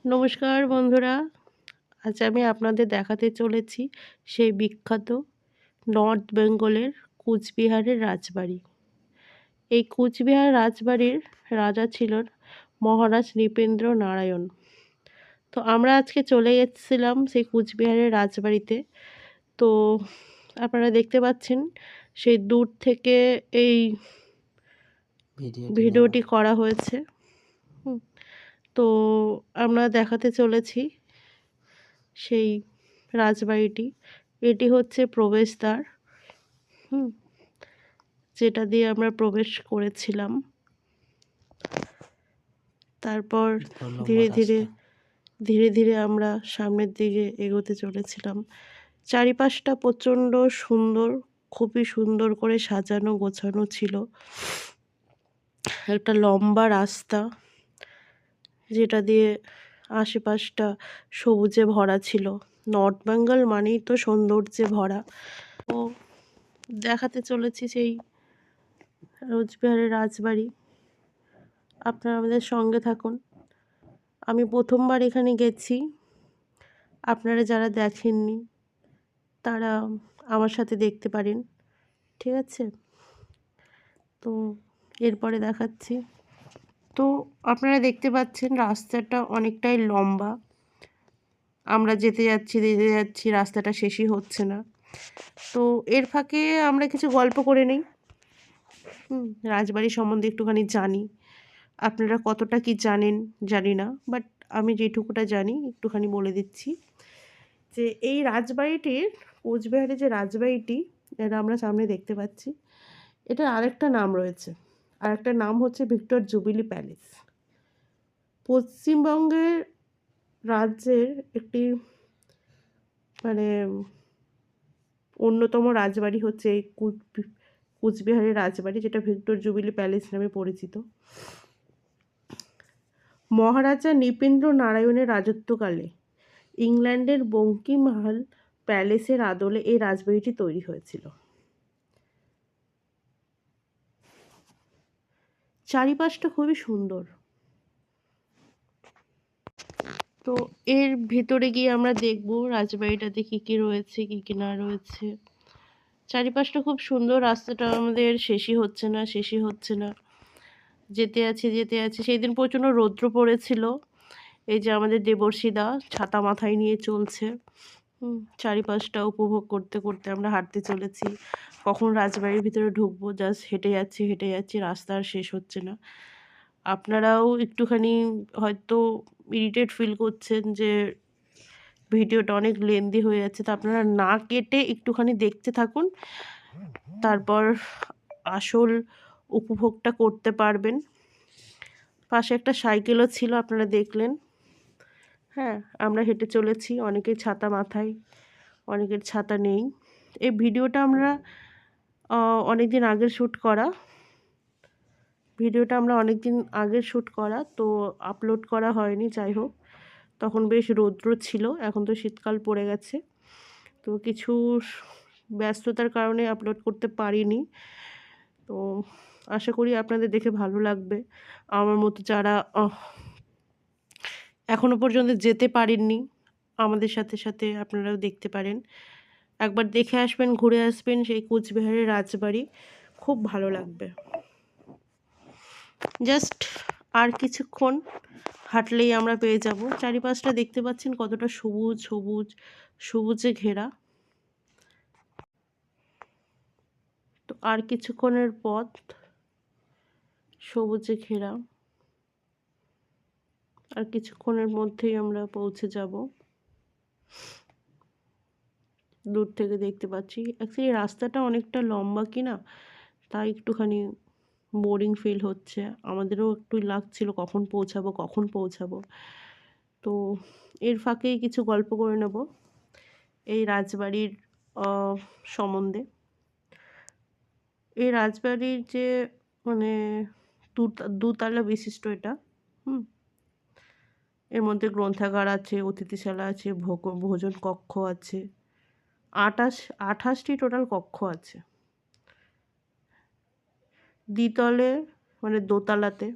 নমস্কার বন্ধুরা, আজ আমি আপনাদের দেখাতে চলেছি সেই বিখ্যাত নর্থ বেঙ্গলের কুচবিহারের রাজবাড়ি। এই কুচবিহার রাজবাড়ির রাজা ছিলেন মহারাজ নৃপেন্দ্র নারায়ণ। তো আমরা আজকে চলে এসেছিলাম সেই কুচবিহারের রাজবাড়িতে। তো আপনারা দেখতে পাচ্ছেন সেই দূর থেকে এই ভিডিওটি করা হয়েছে। তো আমরা দেখাতে চলেছি সেই রাজবাড়িটি। এটি হচ্ছে প্রবেশদ্বার, যেটা দিয়ে আমরা প্রবেশ করেছিলাম। তারপর ধীরে ধীরে ধীরে ধীরে আমরা সামনের দিকে এগোতে চলেছিলাম। চারিপাশটা প্রচণ্ড সুন্দর, খুবই সুন্দর করে সাজানো গোছানো ছিল। একটা লম্বা রাস্তা, যেটা দিয়ে আশেপাশটা সবুজে ভরা ছিল। নর্থ বেঙ্গল মানেই তো সৌন্দর্যে ভরা। ও দেখাতে চলেছি সেই কোচবিহারের রাজবাড়ি। আপনারা আমাদের সঙ্গে থাকুন। আমি প্রথমবার এখানে গেছি, আপনারা যারা দেখেননি তারা আমার সাথে দেখতে পারেন, ঠিক আছে? তো এরপরে দেখাচ্ছি। তো আপনারা দেখতে পাচ্ছেন রাস্তাটা অনেকটাই লম্বা। আমরা যেতে যাচ্ছি, রাস্তাটা শেষই হচ্ছে না। তো এর ফাঁকে আমরা কিছু গল্প করে নিই। রাজবাড়ি সম্বন্ধে একটুখানি জানি। আপনারা কতটা কি জানেন জানি না, বাট আমি যেটুকুটা জানি একটুখানি বলে দিচ্ছি। যে এই রাজবাড়িটির, কোচবিহারে যে রাজবাড়িটি এটা আমরা সামনে দেখতে পাচ্ছি, এটার আরেকটা নাম রয়েছে। আরেকটা নাম হচ্ছে ভিক্টর জুবিলি প্যালেস। পশ্চিমবঙ্গের রাজ্যের একটি মানে অন্যতম রাজবাড়ি হচ্ছে এই কুচবিহারের রাজবাড়ি, যেটা ভিক্টর জুবিলি প্যালেস নামে পরিচিত। মহারাজা নৃপেন্দ্র নারায়ণের রাজত্বকালে ইংল্যান্ডের বঙ্কিমহাল প্যালেসের আদলে এই রাজবাড়িটি তৈরি হয়েছিল। চারিপাশটা খুবই সুন্দর। তো এর ভেতরে গিয়ে আমরা দেখব রাজবাড়িটাতে কী কী রয়েছে, কী কী না রয়েছে। চারিপাশটা খুব সুন্দর। রাস্তাটা আমাদের শেষই হচ্ছে না। যেতে আছে। সেই দিন প্রচণ্ড রৌদ্র পড়েছিল। এই যে আমাদের দেবর্ষিদা ছাতা মাথায় নিয়ে চলছে। চারিপাশটা উপভোগ করতে করতে আমরা হাঁটতে চলেছি। কখন রাজবাড়ির ভিতরে ঢুকবো, জাস্ট হেঁটে যাচ্ছি, রাস্তা আর শেষ হচ্ছে না। আপনারাও একটুখানি হয়তো ইরিটেট ফিল করছেন যে ভিডিওটা অনেক লেন্দি হয়ে যাচ্ছে, তো আপনারা না কেটে একটুখানি দেখতে থাকুন, তারপর আসল উপভোগটা করতে পারবেন। পাশে একটা সাইকেলও ছিল, আপনারা দেখলেন। হ্যাঁ, আমরা হেঁটে চলেছি, অনেকের ছাতা মাথায়, অনেকের ছাতা নেই। এই ভিডিওটা আমরা অনেক দিন আগের শ্যুট করা, তো আপলোড করা হয়নি। যাই হোক, তখন বেশ রৌদ্র ছিল, এখন তো শীতকাল পড়ে গেছে, তো কিছু ব্যস্ততার কারণে আপলোড করতে পারিনি। তো আশা করি আপনাদের দেখে ভালো লাগবে। আমার মতো যারা এখনও পর্যন্ত যেতে পারেননি, আমাদের সাথে সাথে আপনারাও দেখতে পারেন। একবার দেখে আসবেন, ঘুরে আসবেন সেই কোচবিহারের রাজবাড়ি, খুব ভালো লাগবে। জাস্ট আর কিছুক্ষণ হাঁটলেই আমরা পেয়ে যাব। চারিপাশটা দেখতে পাচ্ছেন কতটা সবুজে ঘেরা। তো আর কিছুক্ষণের পথ, সবুজে ঘেরা, আর কিছুক্ষণের মধ্যেই আমরা পৌঁছে যাব। দূর থেকে দেখতে পাচ্ছি। অ্যাকচুয়ালি রাস্তাটা অনেকটা লম্বা কিনা, তাই একটুখানি বোরিং ফিল হচ্ছে। আমাদেরও একটু লাগছিল কখন পৌঁছাবো। তো এর ফাঁকেই কিছু গল্প করে নেব এই রাজবাড়ির সম্বন্ধে। এই রাজবাড়ির যে মানে দুতলা বিশিষ্ট এটা। এর মধ্যে গ্রন্থাগার আছে, অতিথিশালা আছে, ভোজন কক্ষ আছে, 28টি টোটাল কক্ষ আছে। দ্বিতলে মানে দোতলাতে